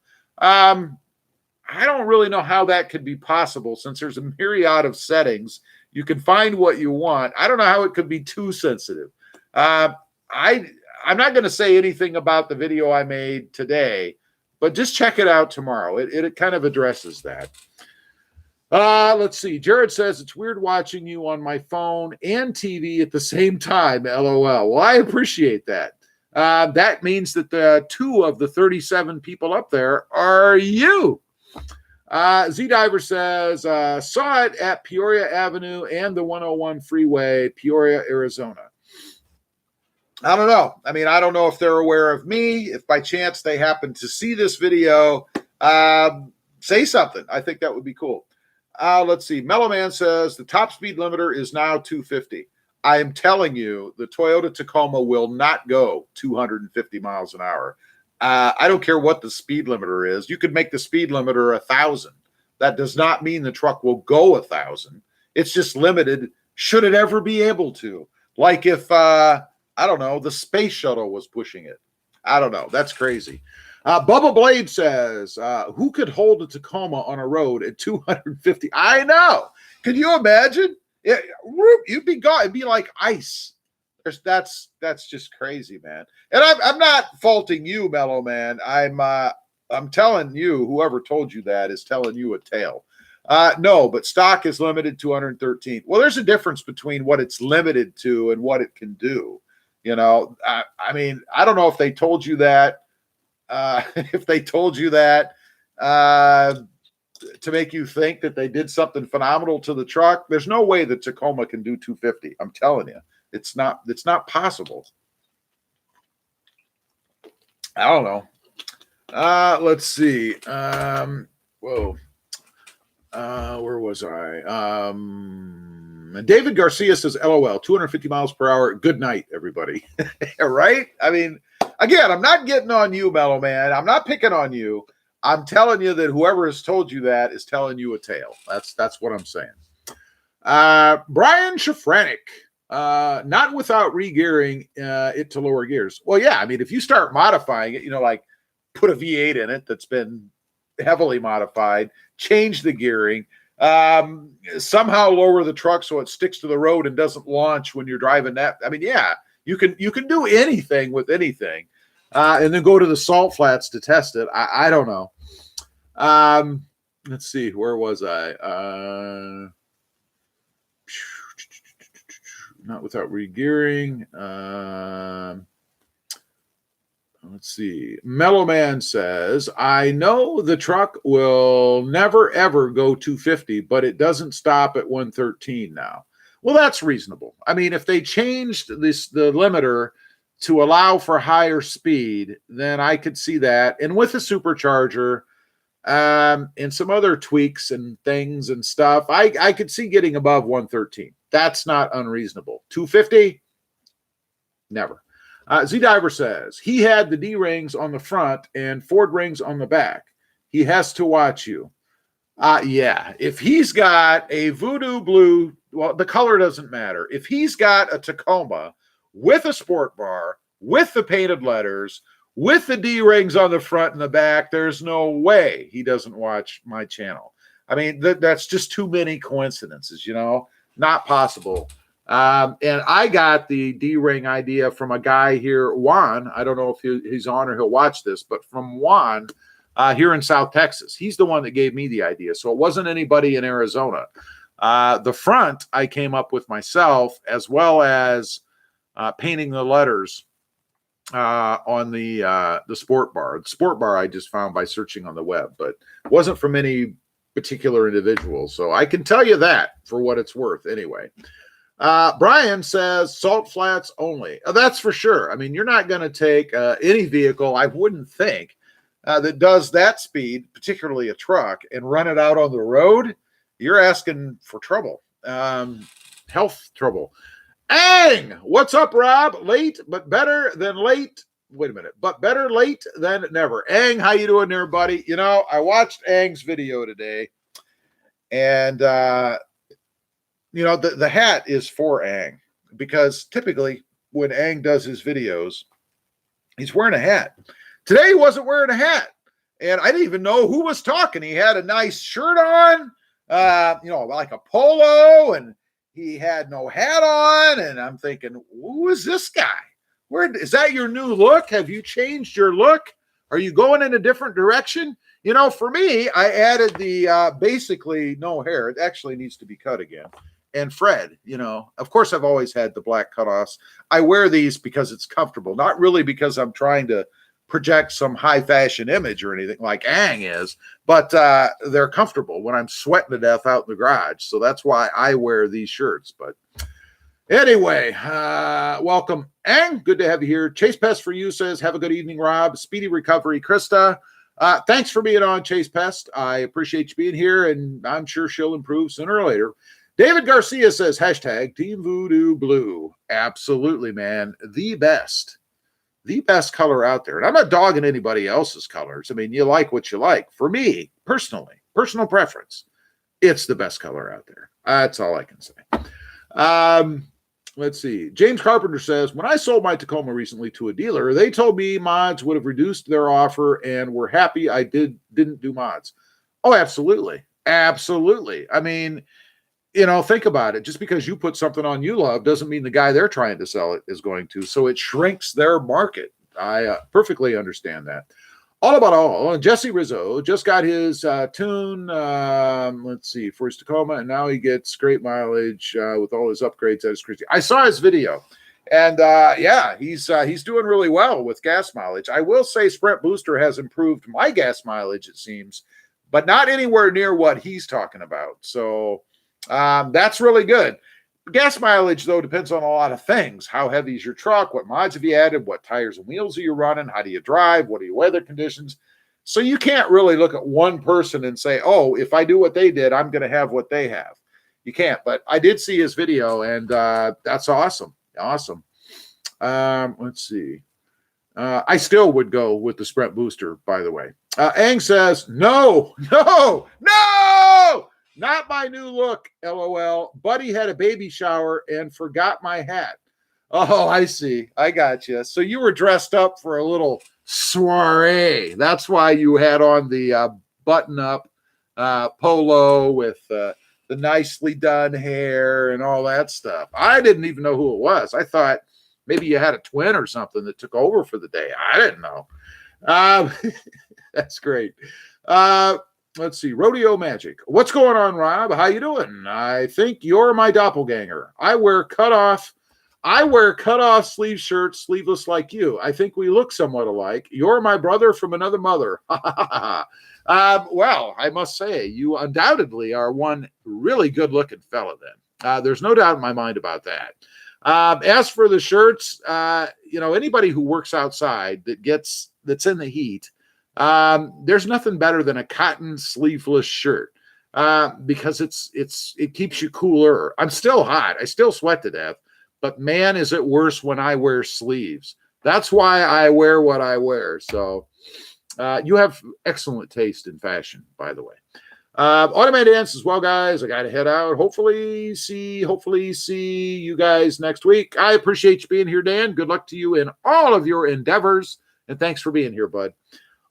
I don't really know how that could be possible, since there's a myriad of settings. You can find what you want. I don't know how it could be too sensitive. I'm not going to say anything about the video I made today, but just check it out tomorrow. It kind of addresses that. Let's see. Jared says, it's weird watching you on my phone and TV at the same time. LOL. Well, I appreciate that. That means that the 2 of the 37 people up there are you. Z-Diver says, saw it at Peoria Avenue and the 101 freeway, Peoria, Arizona. I don't know. I mean, I don't know if they're aware of me. If by chance they happen to see this video, say something. I think that would be cool. Let's see. Mellow Man says the top speed limiter is now 250. I am telling you, the Toyota Tacoma will not go 250 miles an hour. I don't care what the speed limiter is. You could make the speed limiter 1,000. That does not mean the truck will go 1,000. It's just limited. Should it ever be able to? Like if, I don't know, the space shuttle was pushing it. I don't know. That's crazy. Bubba Blade says, who could hold a Tacoma on a road at 250? I know. Could you imagine? You'd be gone. It'd be like ice. That's just crazy, man. And I'm not faulting you, Mellow Man. I'm telling you, whoever told you that is telling you a tale. No, but stock is limited to 113. Well, there's a difference between what it's limited to and what it can do. You know, I mean, I don't know if they told you that. If they told you that to make you think that they did something phenomenal to the truck, there's no way the Tacoma can do 250. I'm telling you, it's not possible. I don't know. Let's see. Whoa. Where was I? David Garcia says, LOL, 250 miles per hour. Good night, everybody. Right? I mean, again, I'm not getting on you, Mellow Man. I'm not picking on you. I'm telling you that whoever has told you that is telling you a tale. That's what I'm saying. Brian Shafranik, not without regearing it to lower gears. Well, yeah, I mean, if you start modifying it, like put a V8 in it that's been heavily modified, change the gearing, somehow lower the truck so it sticks to the road and doesn't launch when you're driving that. I mean, yeah, you can do anything with anything, and then go to the salt flats to test it. I don't know. Let's see, where was I? Not without regearing. Let's see. Mellow Man says, I know the truck will never, ever go 250, but it doesn't stop at 113 now. Well, that's reasonable. I mean, if they changed the limiter to allow for higher speed, then I could see that. And with a supercharger and some other tweaks and things and stuff, I could see getting above 113. That's not unreasonable. 250? Never. Z-Diver says, he had the D-rings on the front and Ford rings on the back. He has to watch you. Yeah, if he's got a Voodoo Blue, well, the color doesn't matter. If he's got a Tacoma with a sport bar, with the painted letters, with the D-rings on the front and the back, there's no way he doesn't watch my channel. I mean, that's just too many coincidences, not possible. And I got the D-ring idea from a guy here, Juan. I don't know if he's on or he'll watch this, but from Juan here in South Texas. He's the one that gave me the idea. So it wasn't anybody in Arizona. The front I came up with myself, as well as painting the letters on the sport bar. The sport bar I just found by searching on the web, but it wasn't from any particular individual. So I can tell you that for what it's worth anyway. Brian says salt flats only. That's for sure. I mean, you're not going to take any vehicle, I wouldn't think, that does that speed, particularly a truck, and run it out on the road. You're asking for trouble, health trouble. Ang, what's up, Rob? Late, but better than late. Wait a minute, but better late than never. Ang, how you doing there, buddy? I watched Ang's video today, and the hat is for Ang, because typically when Ang does his videos, he's wearing a hat. Today he wasn't wearing a hat, and I didn't even know who was talking. He had a nice shirt on, like a polo, and he had no hat on, and I'm thinking, who is this guy? Where is that your new look? Have you changed your look? Are you going in a different direction? For me, I added the basically no hair. It actually needs to be cut again. And Fred, of course, I've always had the black cutoffs. I wear these because it's comfortable, not really because I'm trying to project some high fashion image or anything like Ang is, but they're comfortable when I'm sweating to death out in the garage. So that's why I wear these shirts. But anyway, welcome, Ang. Good to have you here. Chase Pest for you says, have a good evening, Rob. Speedy recovery, Krista. Thanks for being on, Chase Pest. I appreciate you being here, and I'm sure she'll improve sooner or later. David Garcia says, hashtag Team Voodoo Blue. Absolutely, man. The best color out there. And I'm not dogging anybody else's colors. I mean, you like what you like. For me, personally, personal preference, it's the best color out there. That's all I can say. Let's see. James Carpenter says, when I sold my Tacoma recently to a dealer, they told me mods would have reduced their offer and were happy I didn't do mods. Oh, absolutely. Absolutely. I mean, think about it. Just because you put something on you love doesn't mean the guy they're trying to sell it is going to. So it shrinks their market. I perfectly understand that. All about all. Jesse Rizzo just got his tune, let's see, for his Tacoma, and now he gets great mileage with all his upgrades. That is crazy. I saw his video, and he's doing really well with gas mileage. I will say Sprint Booster has improved my gas mileage, it seems, but not anywhere near what he's talking about. So that's really good. Gas mileage, though, depends on a lot of things. How heavy is your truck? What mods have you added? What tires and wheels are you running? How do you drive? What are your weather conditions? So you can't really look at one person and say, oh, if I do what they did, I'm going to have what they have. you can't. But I did see his video, and that's awesome. Awesome. Let's see. I still would go with the Sprint booster, by the way. Ang says, no, not my new look, LOL. Buddy had a baby shower and forgot my hat. Oh, I see. I got you. So you were dressed up for a little soiree. That's why you had on the button-up polo with the nicely done hair and all that stuff. I didn't even know who it was. I thought maybe you had a twin or something that took over for the day. I didn't know. That's great. Let's see. Rodeo Magic. What's going on, Rob? How you doing? I think you're my doppelganger. I wear cutoff sleeve shirts, sleeveless like you. I think we look somewhat alike. You're my brother from another mother. Well, I must say, you undoubtedly are one really good-looking fella then. There's no doubt in my mind about that. As for the shirts, anybody who works outside that's in the heat, there's nothing better than a cotton sleeveless shirt because it keeps you cooler. I'm still hot. I still sweat to death, but man, is it worse when I wear sleeves. That's why I wear what I wear. So you have excellent taste in fashion, by the way. Automated Dance as well, guys. I got to head out. Hopefully see you guys next week. I appreciate you being here, Dan. Good luck to you in all of your endeavors. And thanks for being here, bud.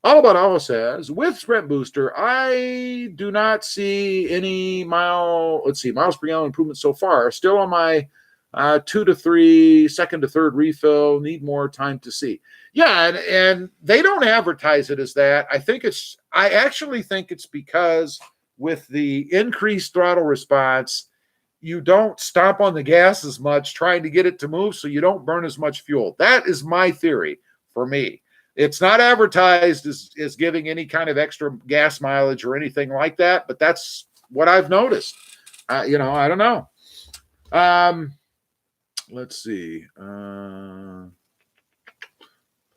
All About All says, with Sprint Booster, I do not see any miles per gallon improvement so far. Still on my 2 to 3, second to third refill. Need more time to see. Yeah, and they don't advertise it as that. I actually think it's because with the increased throttle response, you don't stomp on the gas as much trying to get it to move, so you don't burn as much fuel. That is my theory for me. It's not advertised as giving any kind of extra gas mileage or anything like that, but that's what I've noticed. I don't know. Let's see.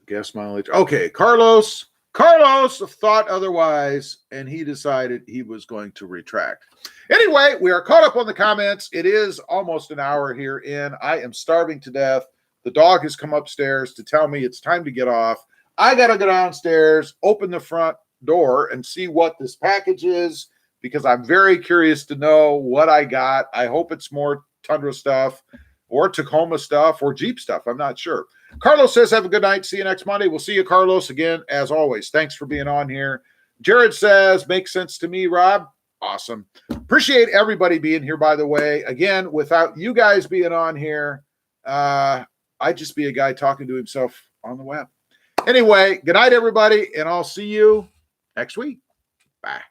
Gas mileage. Okay, Carlos thought otherwise, and he decided he was going to retract. Anyway, we are caught up on the comments. It is almost an hour here in. I am starving to death. The dog has come upstairs to tell me it's time to get off. I got to go downstairs, open the front door, and see what this package is because I'm very curious to know what I got. I hope it's more Tundra stuff or Tacoma stuff or Jeep stuff. I'm not sure. Carlos says, have a good night. See you next Monday. We'll see you, Carlos, again, as always. Thanks for being on here. Jared says, makes sense to me, Rob. Awesome. Appreciate everybody being here, by the way. Again, without you guys being on here, I'd just be a guy talking to himself on the web. Anyway, good night, everybody, and I'll see you next week. Bye.